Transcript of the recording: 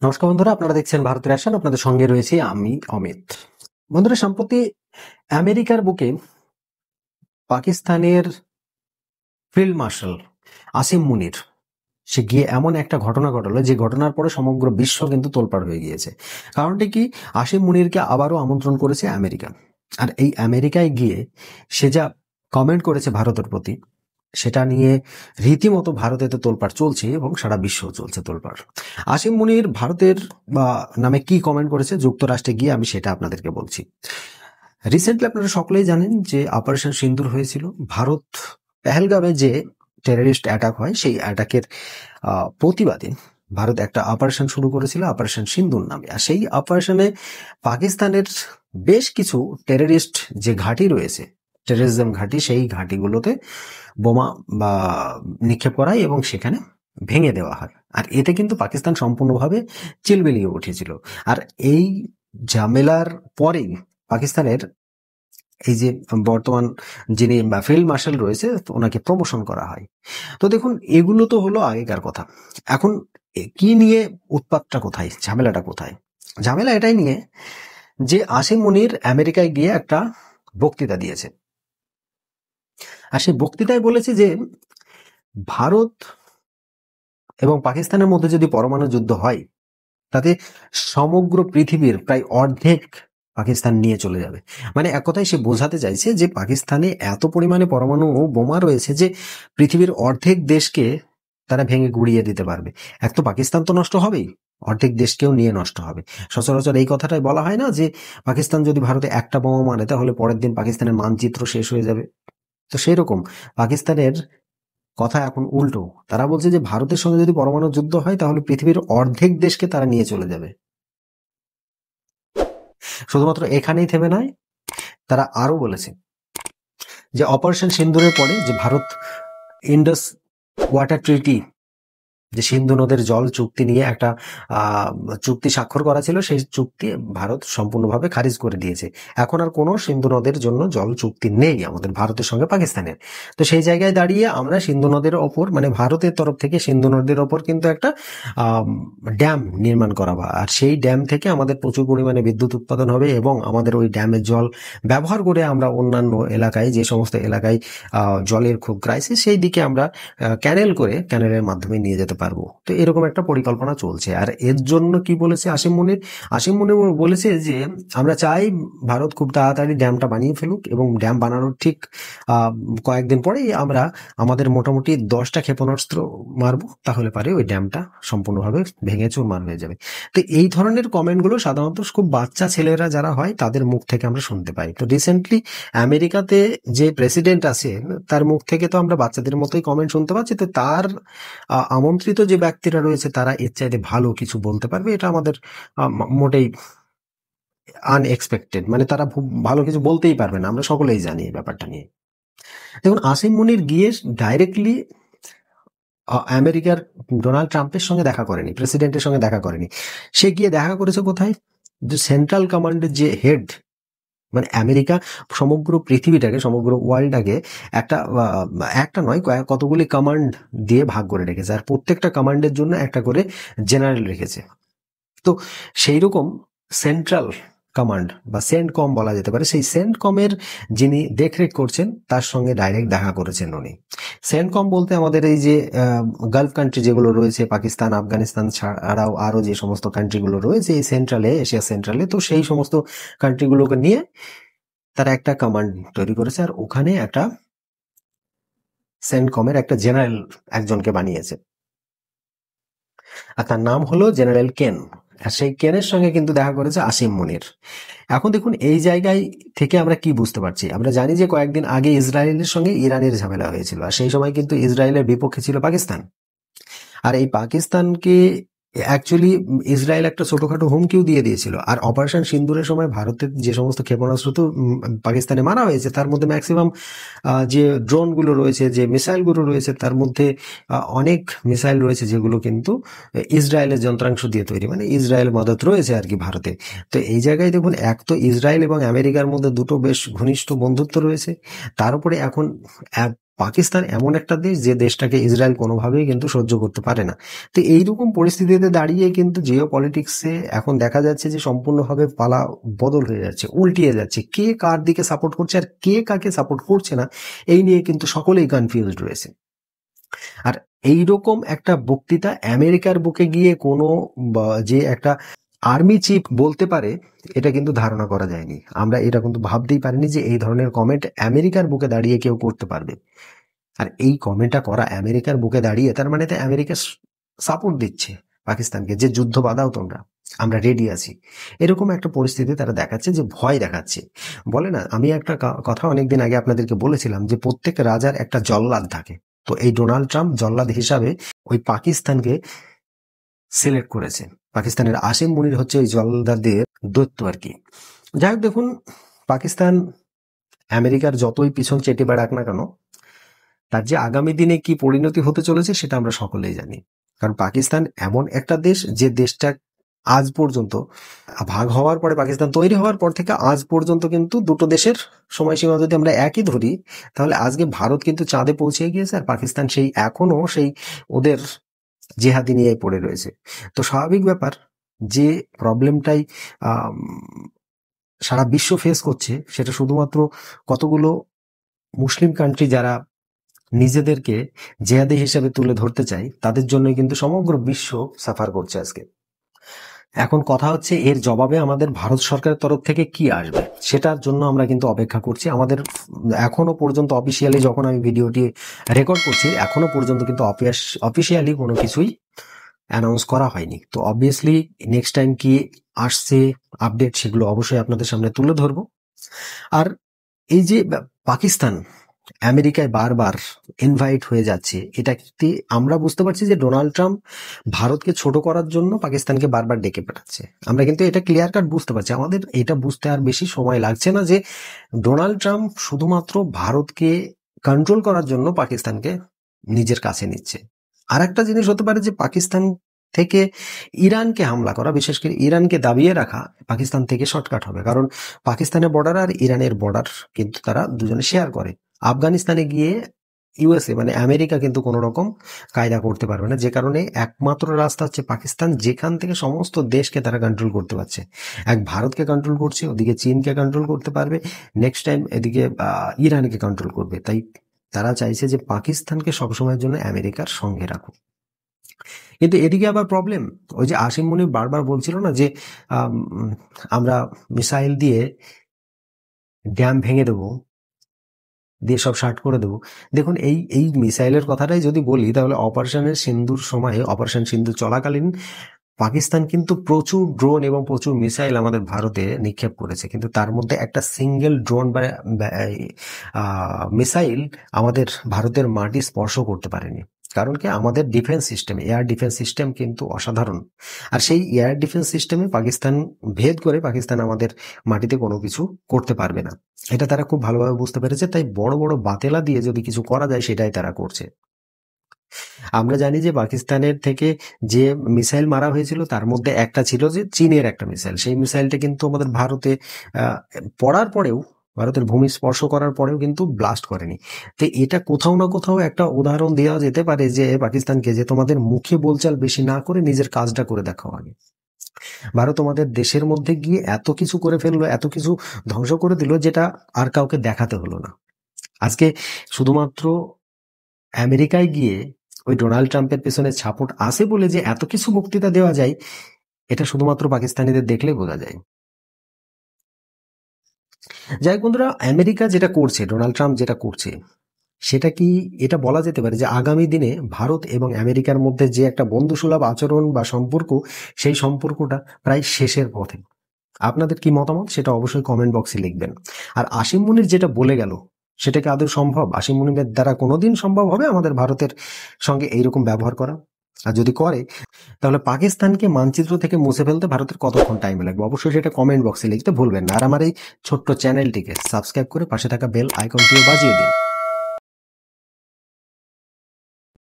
নমস্কার বন্ধুরা, আপনারা দেখছেন ভারতের অ্যাকশন। আপনাদের সঙ্গে রয়েছি আমি অমিত। বন্ধুরা, সম্প্রতি আমেরিকার বুকে পাকিস্তানের ফিল্ড মার্শাল আসিম মুনির সে গিয়ে এমন একটা ঘটনা ঘটালো, যে ঘটনার পরে সমগ্র বিশ্ব কিন্তু তোলপাড় হয়ে গিয়েছে। কারণটি কি? আসিম মুনিরকে আবারও আমন্ত্রণ করেছে আমেরিকা। আর এই আমেরিকায় গিয়ে সে যা কমেন্ট করেছে ভারতের প্রতি, সেটা নিয়ে রীতিমতো ভারতে তো তোলপাড় চলছে এবং সারা বিশ্ব চলছে তোলপাড়। আসিম মুনির ভারতের নামে কি কমেন্ট করেছে যুক্তরাষ্ট্রে গিয়ে, আমি সেটা আপনাদেরকে বলছি। রিসেন্টলি আপনারা সকলেই জানেন যে অপারেশন সিন্দুর হয়েছিল। ভারত পেহেলগামে যে টেররিস্ট অ্যাটাক হয়, সেই অ্যাটাকের প্রতিবাদে ভারত একটা অপারেশন শুরু করেছিল, অপারেশন সিন্দুর নামে। আর সেই অপারেশনে পাকিস্তানের বেশ কিছু টেররিস্ট যে ঘাঁটি রয়েছে, টেররিজম ঘাঁটি, সেই ঘাঁটিগুলোতে বোমা বা নিক্ষেপ করা হয় এবং সেখানে ভেঙে দেওয়া হয়। আর এতে কিন্তু পাকিস্তান সম্পূর্ণভাবে চিলমিলিয়ে উঠেছিল। আর এই ঝামেলার পরেই পাকিস্তানের এই যে বর্তমান যিনি ফিল্ড মার্শাল রয়েছে, ওনাকে প্রমোশন করা হয়। তো দেখুন, এগুলো তো হলো আগেকার কথা। এখন কি নিয়ে উৎপাতটা কোথায়, ঝামেলাটা কোথায়? ঝামেলা এটাই নিয়ে যে আসিম মুনির আমেরিকায় গিয়ে একটা বক্তৃতা দিয়েছে। আর সেই বক্তৃতায় বলেছে যে ভারত এবং পাকিস্তানের মধ্যে যদি পরমাণু যুদ্ধ হয়, তাতে সমগ্র পৃথিবীর প্রায় অর্ধেক পাকিস্তান নিয়ে চলে যাবে। মানে এক কথায় সে বোঝাতে চাইছে যে পাকিস্তানে এত পরিমাণে পরমাণু বোমা রয়েছে যে পৃথিবীর অর্ধেক দেশকে তারা ভেঙে গুড়িয়ে দিতে পারবে। এক তো পাকিস্তান তো নষ্ট হবেই, অর্ধেক দেশকেও নিয়ে নষ্ট হবে। সচরাচর এই কথাটাই বলা হয় না যে পাকিস্তান যদি ভারতে একটা বোমা মারে, তাহলে পরের দিন পাকিস্তানের মানচিত্র শেষ হয়ে যাবে। তো সেই রকম পাকিস্তানের কথা এখন উল্টো। তারা বলছে যে ভারতের সঙ্গে যদি পরমাণু যুদ্ধ হয়, তাহলে পৃথিবীর অর্ধেক দেশকে তারা নিয়ে চলে যাবে। শুধুমাত্র এখানেই থেমে নয়, তারা আরো বলেছে যে অপারেশন সিন্দুরের পরে যে ভারত ইন্ডাস ওয়াটার ট্রিটি, যে সিন্ধু নদের জল চুক্তি নিয়ে একটা চুক্তি স্বাক্ষর করা ছিল, সেই চুক্তি ভারত সম্পূর্ণভাবে খারিজ করে দিয়েছে। এখন আর কোনো সিন্ধু নদের জন্য জল চুক্তি নেই আমাদের ভারতের সঙ্গে পাকিস্তানের। তো সেই জায়গায় দাঁড়িয়ে আমরা সিন্ধু নদের ওপর, মানে ভারতের তরফ থেকে সিন্ধু নদীর ওপর কিন্তু একটা ড্যাম নির্মাণ করা হবে। আর সেই ড্যাম থেকে আমাদের প্রচুর পরিমাণে বিদ্যুৎ উৎপাদন হবে এবং আমাদের ওই ড্যামের জল ব্যবহার করে আমরা অন্যান্য এলাকায়, যে সমস্ত এলাকায় জলের খুব ক্রাইসিস, সেই দিকে আমরা ক্যানেল করে, ক্যানেলের মাধ্যমে নিয়ে যেতে পারবো। তো এরকম একটা পরিকল্পনা চলছে। আর এর জন্য কি বলেছে আসিম মুনির? আসিম মুনির বলেছে যে আমরা চাই ভারত খুব তাড়াতাড়ি ড্যামটা বানিয়ে ফেলুক, এবং ড্যাম বানানোর ঠিক কয়েকদিন পরেই আমরা আমাদের মোটামুটি 10টা ক্ষেপণাস্ত্র মারবো, তাহলে পারে ওই ড্যামটা সম্পূর্ণভাবে ভেঙে চুরমার হয়ে যাবে। তো এই ধরনের কমেন্টগুলো সাধারণত খুব বাচ্চা ছেলেরা যারা হয়, তাদের মুখ থেকে আমরা শুনতে পাই। তো রিসেন্টলি আমেরিকাতে যে প্রেসিডেন্ট আছে, তার মুখ থেকে তো আমরা বাচ্চাদের মতোই কমেন্ট শুনতে পাচ্ছি। তো তার আমন্ত্রিত যে ব্যক্তিরা রয়েছে, তারা এর চাইতে ভালো কিছু বলতে পারবে, এটা আমাদের মোটেই আনএক্সপেক্টেড। মানে তারা খুব ভালো কিছু বলতেই পারবে না, আমরা সকলেই জানি এই ব্যাপারটা নিয়ে। দেখুন, আসিম মুনির গিয়ে ডাইরেক্টলি আমেরিকার ডোনাল্ড ট্রাম্পের সঙ্গে দেখা করেনি, প্রেসিডেন্টের সঙ্গে দেখা করেনি। সে গিয়ে দেখা করেছে কোথায়? যে সেন্ট্রাল কমান্ডের যে হেড, মানে আমেরিকা সমগ্র পৃথিবীটাকে, সমগ্র ওয়ার্ল্ডটাকে একটা একটা নয়, কতগুলি কমান্ড দিয়ে ভাগ করে রেখেছে। আর প্রত্যেকটা কমান্ডের জন্য একটা করে জেনারেল রেখেছে। তো সেই রকম সেন্ট্রাল কমান্ড বা সেন্টকম বলা যেতে পারে, সেই সেন্টকমের যিনি দেখরেখ করছেন, তার সঙ্গে ডাইরেক্ট দেখা করেছেন উনি। সেন্টকম বলতে আমাদের এই যে গালফ কান্ট্রি যেগুলো রয়েছে, পাকিস্তান, আফগানিস্তান ছাড়াও আরো যে সমস্ত কান্ট্রিগুলো রয়েছে এই সেন্ট্রালে, এশিয়া সেন্ট্রালে, তো সেই সমস্ত কান্ট্রিগুলোকে নিয়ে তারা একটা কমান্ড তৈরি করেছে। আর ওখানে একটা সেন্টকমের একটা জেনারেল একজনকে বানিয়েছে, আর তার নাম হলো জেনারেল কেন। আর সেই কেনের সঙ্গে কিন্তু দেখা করেছে আসিম মুনির। এখন দেখুন, এই জায়গায় থেকে আমরা কি বুঝতে পারছি? আমরা জানি যে কয়েকদিন আগে ইসরায়েলের সঙ্গে ইরানের ঝামেলা হয়েছিল, আর সেই সময় কিন্তু ইসরায়েলের বিপক্ষে ছিল পাকিস্তান। আর এই পাকিস্তানকে অ্যাকচুয়ালি ইসরায়েল একটা ছোটখাটো হুমকিও দিয়ে দিয়েছিল। আর অপারেশন সিন্দুরের সময় ভারতের যে সমস্ত ক্ষেপণাস্ত্র তো পাকিস্তানে মারা হয়েছে, তার মধ্যে ম্যাক্সিমাম যে ড্রোনগুলো রয়েছে, যে মিসাইলগুলো রয়েছে, তার মধ্যে অনেক মিসাইল রয়েছে যেগুলো কিন্তু ইসরায়েলের যন্ত্রাংশ দিয়ে তৈরি, মানে ইসরায়েল মদত রয়েছে আর কি ভারতে। তো এই জায়গায় দেখুন, এক তো ইসরায়েল এবং আমেরিকার মধ্যে দুটো বেশ ঘনিষ্ঠ বন্ধুত্ব রয়েছে, তার উপরে এখন পাকিস্তান এমন একটা দেশ যে দেশটাকে ইসরায়েল কোনোভাবেই কিন্তু সহ্য করতে পারে না। তো এইরকম পরিস্থিতিতে দাঁড়িয়ে কিন্তু জিও পলিটিক্সে এখন দেখা যাচ্ছে যে সম্পূর্ণভাবে পালা বদল হয়ে যাচ্ছে, উল্টিয়ে যাচ্ছে। কে কার দিকে সাপোর্ট করছে আর কে কাকে সাপোর্ট করছে না, এই নিয়ে কিন্তু সকলেই কনফিউজড রয়েছে। আর এইরকম একটা বক্তৃতা আমেরিকার বুকে গিয়ে কোনো যে একটা আর্মি চিফ বলতে পারে, এটা কিন্তু ধারণা করা যায়নি। আমরা এটা কিন্তু ভাবতেই পারিনি যে এই ধরনের কমেন্ট আমেরিকার বুকে দাঁড়িয়ে কেউ করতে পারবে। আর এই কমেন্টটা করা আমেরিকার বুকে দাঁড়িয়ে, তার মানে তো আমেরিকা সাপোর্ট দিচ্ছে পাকিস্তানকে, যে যুদ্ধ বাঁধাও তোমরা, আমরা রেডি আছি। এরকম একটা পরিস্থিতি তারা দেখাচ্ছে, যে ভয় দেখাচ্ছে। বলে না, আমি একটা কথা অনেকদিন আগে আপনাদেরকে বলেছিলাম যে প্রত্যেক রাজার একটা জল্লাদ থাকে। তো এই ডোনাল্ড ট্রাম্প জল্লাদ হিসাবে ওই পাকিস্তানকে সিলেক্ট করেছে। পাকিস্তানের আসিম মুনির হচ্ছে ওই জল্লাদের দৈত্য আর কি। যাই হোক, দেখুন, পাকিস্তান আমেরিকার যতই পিছন চেটে বেড়াক না কেন, তার যে আগামী দিনে কি পরিণতি হতে চলেছে সেটা আমরা সকলেই জানি। কারণ পাকিস্তান এমন একটা দেশ, যে দেশটা আজ পর্যন্ত ভাগ হওয়ার পরে, পাকিস্তান তৈরি হওয়ার পর থেকে আজ পর্যন্ত কিন্তু দুটো দেশের সময়সীমা যদি আমরা একই ধরি, তাহলে আজকে ভারত কিন্তু চাঁদে পৌঁছে গিয়েছে, আর পাকিস্তান সেই এখনো সেই ওদের জেহাদি নিয়ে পড়ে রয়েছে। তো স্বাভাবিক ব্যাপার, যে প্রবলেমটাই সারা বিশ্ব ফেস করছে, সেটা শুধুমাত্র কতগুলো মুসলিম কান্ট্রি যারা নিজেদেরকে জেহাদি হিসেবে তুলে ধরতে চায়, তাদের জন্যই কিন্তু সমগ্র বিশ্ব সাফার করছে আজকে। এখন কথা হচ্ছে, এর জবাবে আমাদের ভারত সরকারের তরফ থেকে কি আসবে, সেটার জন্য আমরা কিন্তু অপেক্ষা করছি। আমাদের এখনো পর্যন্ত অফিসিয়ালি, যখন আমি ভিডিওটি রেকর্ড করছি, এখনো পর্যন্ত কিন্তু অফিসিয়ালি কোনো কিছুই অ্যানাউন্স করা হয়নি। তো অবভিয়াসলি নেক্সট টাইম কি আসছে আপডেট, সেগুলো অবশ্যই আপনাদের সামনে তুলে ধরবো। আর এই যে পাকিস্তান আমেরিকায় বারবার ইনভাইট হয়ে যাচ্ছে, এটা আমরা বুঝতে পারছি যে ডোনাল্ড ট্রাম্প ভারতকে ছোট করার জন্য পাকিস্তানকে বারবার ডেকে পাঠাচ্ছে। আমরা কিন্তু এটা ক্লিয়ার কাট বুঝতে পারছি। আমাদের এটা বুঝতে আর বেশি সময় লাগছে না যে ডোনাল্ড ট্রাম্প শুধুমাত্র ভারতকে কন্ট্রোল করার জন্য পাকিস্তানকে নিজের কাছে নিচ্ছে। আর একটা জিনিস হতে পারে যে পাকিস্তান থেকে ইরানকে হামলা করা, বিশেষ করে ইরানকে দাবিয়ে রাখা পাকিস্তান থেকে শর্টকাট হবে। কারণ পাকিস্তানের বর্ডার আর ইরানের বর্ডার কিন্তু তারা দুজনে শেয়ার করে। আফগানিস্তানে গিয়ে ইউএসএ মানে আমেরিকা কিন্তু কোনো রকম কায়দা করতে পারবে না, যে কারণে একমাত্র রাস্তা হচ্ছে পাকিস্তান, যেখান থেকে সমস্ত দেশকে তারা কন্ট্রোল করতে পারছে। এক ভারতকে কন্ট্রোল করছে, ওদিকে চীনকে কন্ট্রোল করতে পারবে, নেক্সট টাইম এদিকে ইরানকে কন্ট্রোল করবে। তাই তারা চাইছে যে পাকিস্তানকে সবসময়ের জন্য আমেরিকার সঙ্গে রাখুক। কিন্তু এদিকে আবার প্রবলেম, ওই যে আসিম মুনির বারবার বলছিল না যে আমরা মিসাইল দিয়ে ড্যাম ভেঙে দেবো, দিয়ে সব শার্ট করে দেবো। দেখুন, এই মিসাইলের কথাটাই যদি বলি, তাহলে অপারেশনের সিন্দুর সময়ে, অপারেশন সিন্দুর চলাকালীন পাকিস্তান কিন্তু প্রচুর ড্রোন এবং প্রচুর মিসাইল আমাদের ভারতে নিক্ষেপ করেছে, কিন্তু তার মধ্যে একটা সিঙ্গেল ড্রোন বা মিসাইল আমাদের ভারতের মাটি স্পর্শ করতে পারেনি। কারণ কি, আমাদের defence system, air defence system কিন্তু অসাধারণ। আর সেই এয়ার ডিফেন্স সিস্টেমে পাকিস্তান ভেদ করে পাকিস্তান আমাদের মাটিতে কোনো কিছু করতে পারবে না, এটা তারা খুব ভালোভাবে বুঝতে পেরেছে। তাই বড় বড় বাতেলা দিয়ে যদি কিছু করা যায়, সেটাই তারা করছে। আমরা জানি যে পাকিস্তানের থেকে যে মিসাইল মারা হয়েছিল, তার মধ্যে একটা ছিল যে চীনের একটা মিসাইল। সেই মিসাইলটা কিন্তু আমাদের ভারতে পড়ার পরেও, ভারতের ভূমি স্পর্শ করার পরেও কিন্তু ব্লাস্ট করেনি। তো এটা কোথাও না কোথাও একটা উদাহরণ দেওয়া যেতে পারে যে পাকিস্তানকে, যে তোমাদের মুখে বোলচাল বেশি না করে নিজের কাজটা করে দেখাও আগে। ভারত তোমাদের দেশের মধ্যে গিয়ে এত কিছু করে ফেললো, এত কিছু ধ্বংস করে দিল, যেটা আর কাউকে দেখাতে হলো না। আজকে শুধুমাত্র আমেরিকায় গিয়ে ওই ডোনাল্ড ট্রাম্পের পেছনে সাপোর্ট আছে বলে যে এত কিছু বক্তৃতা দেওয়া যায়, এটা শুধুমাত্র পাকিস্তানিদের দেখলে বোঝা যায়। যাই হোক বন্ধুরা, আমেরিকা যেটা করছে, ডোনাল্ড ট্রাম্প যেটা করছে, সেটা কি এটা বলা যেতে পারে যে আগামী দিনে ভারত এবং আমেরিকার মধ্যে যে একটা বন্ধুসুলভ আচরণ বা সম্পর্ক, সেই সম্পর্কটা প্রায় শেষের পথে? আপনাদের কি মতামত, সেটা অবশ্যই কমেন্ট বক্সে লিখবেন। আর আসিম মুনির যেটা বলে গেল, সেটা কি আদৌ সম্ভব? আসিম মুনিরের দ্বারা কোনোদিন সম্ভব হবে আমাদের ভারতের সঙ্গে এইরকম ব্যবহার করা? আর যদি করে, তাহলে পাকিস্তানকে মানচিত্র থেকে মুছে ফেলতে ভারতের কতক্ষণ টাইম লাগবে? অবশ্যই সেটা কমেন্ট বক্সে লিখতে ভুলবেন না। আর আমার এই ছোট্ট চ্যানেলটিকে সাবস্ক্রাইব করে পাশে থাকা বেল আইকনটিও বাজিয়ে দিন।